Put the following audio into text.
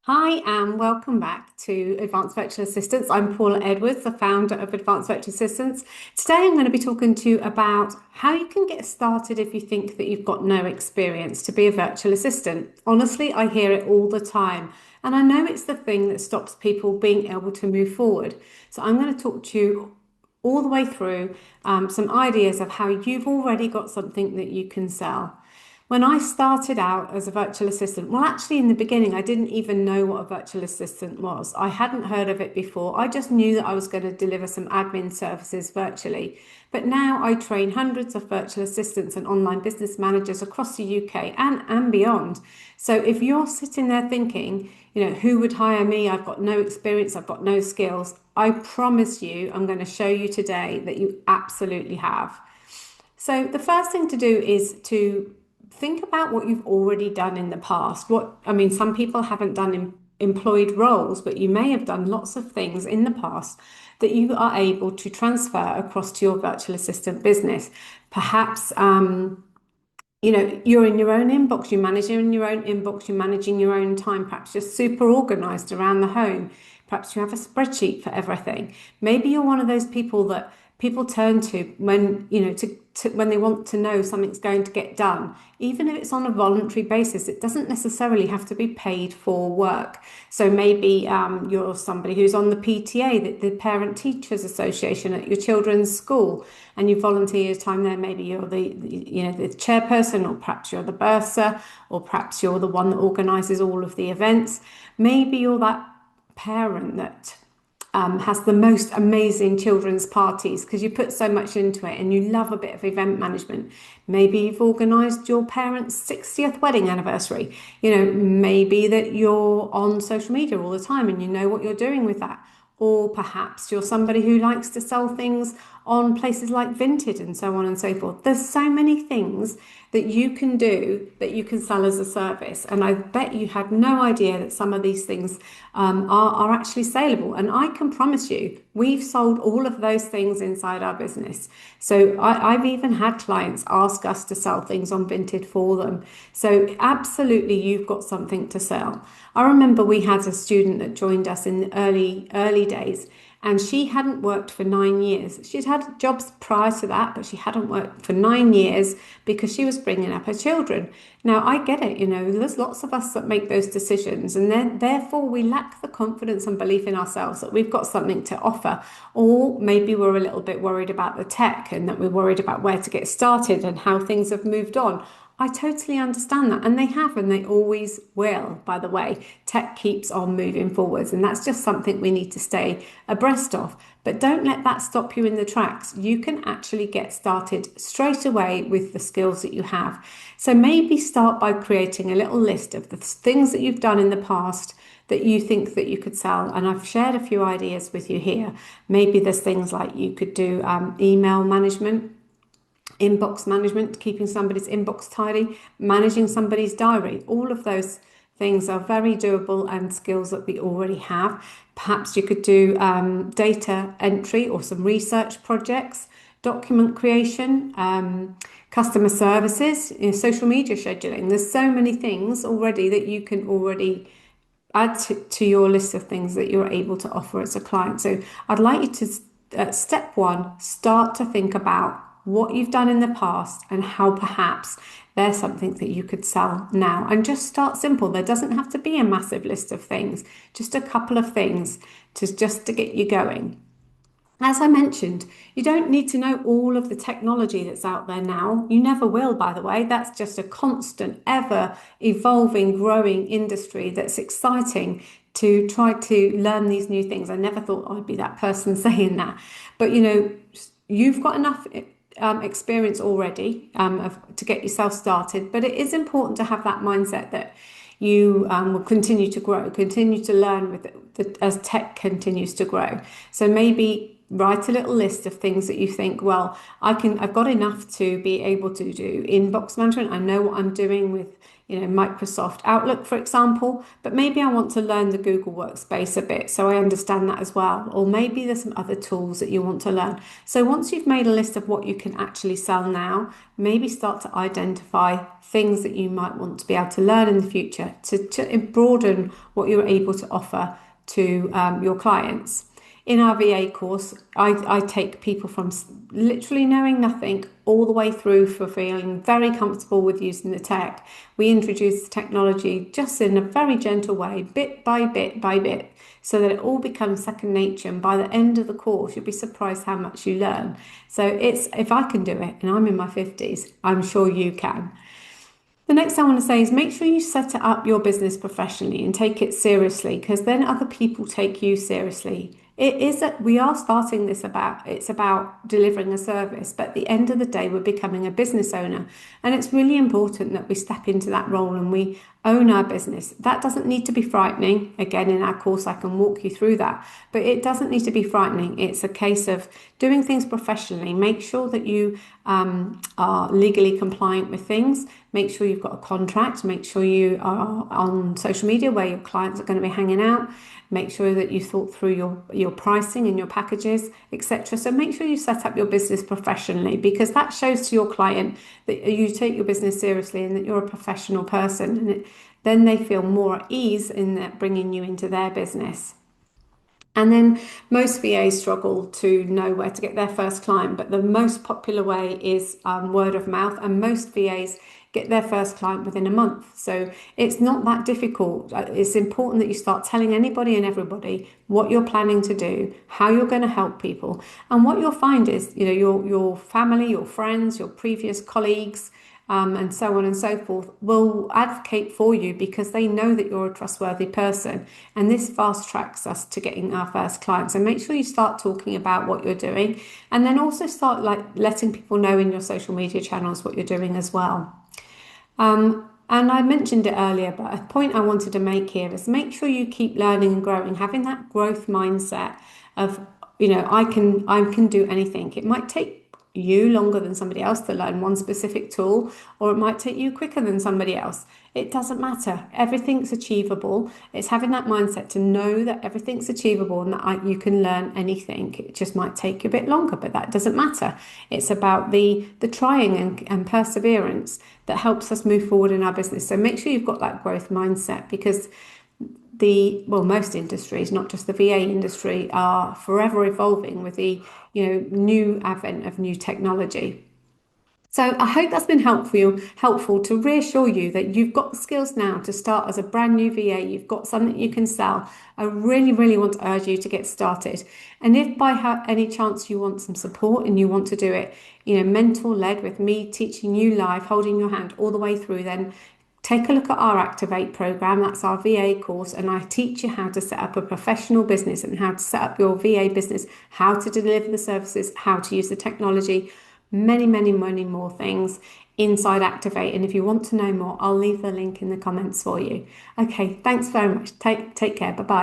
Hi, and welcome back to Advanced Virtual Assistants. I'm Paula Edwards, the founder of Advanced Virtual Assistants. Today, I'm going to be talking to you about how you can get started if you think that you've got no experience to be a virtual assistant. Honestly, I hear it all the time, and I know it's the thing that stops people being able to move forward. So, I'm going to talk to you all the way through some ideas of how you've already got something that you can sell. When I started out as a virtual assistant, well, actually, in the beginning, I didn't even know what a virtual assistant was. I hadn't heard of it before. I just knew that I was going to deliver some admin services virtually. But now I train hundreds of virtual assistants and online business managers across the UK and beyond. So if you're sitting there thinking, who would hire me? I've got no experience, I've got no skills. I promise you, I'm going to show you today that you absolutely have. So the first thing to do is to think about what you've already done in the past. Some people haven't done employed roles, but you may have done lots of things in the past that you are able to transfer across to your virtual assistant business. Perhaps, you're in your own inbox, you're managing your own inbox, you're managing your own time, perhaps you're super organized around the home. Perhaps you have a spreadsheet for everything. Maybe you're one of those people that people turn to when, when they want to know something's going to get done. Even if it's on a voluntary basis, it doesn't necessarily have to be paid for work. So maybe you're somebody who's on the PTA, the Parent Teachers Association at your children's school, and you volunteer your time there. Maybe you're the chairperson, or perhaps you're the bursar, or perhaps you're the one that organises all of the events. Maybe you're that parent that has the most amazing children's parties because you put so much into it and you love a bit of event management. Maybe you've organised your parents' 60th wedding anniversary. Maybe that you're on social media all the time and you know what you're doing with that. Or perhaps you're somebody who likes to sell things on places like Vinted and so on and so forth. There's so many things that you can do that you can sell as a service. And I bet you had no idea that some of these things are actually saleable. And I can promise you, we've sold all of those things inside our business. So I've even had clients ask us to sell things on Vinted for them. So absolutely, you've got something to sell. I remember we had a student that joined us in the early days, and she hadn't worked for 9 years. She'd had jobs prior to that, but she hadn't worked for 9 years because she was bringing up her children. Now, I get it, there's lots of us that make those decisions, and then therefore we lack the confidence and belief in ourselves that we've got something to offer. Or maybe we're a little bit worried about the tech and that we're worried about where to get started and how things have moved on. I totally understand that, and they have, and they always will, by the way. Tech keeps on moving forwards, and that's just something we need to stay abreast of. But don't let that stop you in the tracks. You can actually get started straight away with the skills that you have. So maybe start by creating a little list of the things that you've done in the past that you think that you could sell. And I've shared a few ideas with you here. Maybe there's things like you could do email management, inbox management, keeping somebody's inbox tidy, managing somebody's diary. All of those things are very doable and skills that we already have. Perhaps you could do data entry or some research projects, document creation, customer services, social media scheduling. There's so many things already that you can already add to your list of things that you're able to offer as a client. So I'd like you to, step one, start to think about what you've done in the past and how perhaps there's something that you could sell now. And just start simple. There doesn't have to be a massive list of things, just a couple of things to get you going. As I mentioned, you don't need to know all of the technology that's out there now. You never will, by the way. That's just a constant, ever evolving, growing industry that's exciting to try to learn these new things. I never thought I'd be that person saying that. But you've got enough experience already to get yourself started. But it is important to have that mindset that you will continue to grow, continue to learn as tech continues to grow. So maybe write a little list of things that you think, well, I've got enough to be able to do inbox management. I know what I'm doing with Microsoft Outlook, for example, but maybe I want to learn the Google Workspace a bit so I understand that as well. Or maybe there's some other tools that you want to learn. So once you've made a list of what you can actually sell now, maybe start to identify things that you might want to be able to learn in the future to broaden what you're able to offer to your clients. In our VA course, I take people from literally knowing nothing all the way through for feeling very comfortable with using the tech. We introduce the technology just in a very gentle way, bit by bit by bit, so that it all becomes second nature. And by the end of the course, you'll be surprised how much you learn. So if I can do it, and I'm in my 50s, I'm sure you can. The next thing I want to say is make sure you set up your business professionally and take it seriously, because then other people take you seriously. It is that we are starting this it's about delivering a service, but at the end of the day, we're becoming a business owner. And it's really important that we step into that role and we own our business. That doesn't need to be frightening. Again, in our course, I can walk you through that, but it doesn't need to be frightening. It's a case of doing things professionally. Make sure that you are legally compliant with things. Make sure you've got a contract. Make sure you are on social media where your clients are going to be hanging out. Make sure that you thought through your pricing and your packages, etc. So make sure you set up your business professionally, because that shows to your client that you take your business seriously and that you're a professional person. And then they feel more at ease in that bringing you into their business. And then most VAs struggle to know where to get their first client, but the most popular way is word of mouth, and most VAs get their first client within a month. So it's not that difficult. It's important that you start telling anybody and everybody what you're planning to do, how you're going to help people. And what you'll find is, your family, your friends, your previous colleagues, and so on and so forth, will advocate for you because they know that you're a trustworthy person. And this fast tracks us to getting our first client. So make sure you start talking about what you're doing, and then also start letting people know in your social media channels what you're doing as well. And I mentioned it earlier, but a point I wanted to make here is make sure you keep learning and growing, having that growth mindset of, I can do anything. It might take you longer than somebody else to learn one specific tool, or it might take you quicker than somebody else. It doesn't matter. Everything's achievable. It's having that mindset to know that everything's achievable and that you can learn anything. It just might take you a bit longer, but that doesn't matter. It's about the trying and perseverance that helps us move forward in our business. So make sure you've got that growth mindset, because most industries, not just the VA industry, are forever evolving with the new advent of new technology. So I hope that's been helpful to reassure you that you've got the skills now to start as a brand new VA. You've got something you can sell. I really, really want to urge you to get started. And if by any chance you want some support and you want to do it, mentor-led with me teaching you live, holding your hand all the way through, then take a look at our Activate program. That's our VA course, and I teach you how to set up a professional business and how to set up your VA business, how to deliver the services, how to use the technology, many, many, many more things inside Activate. And if you want to know more, I'll leave the link in the comments for you. Okay, thanks very much. Take care. Bye-bye.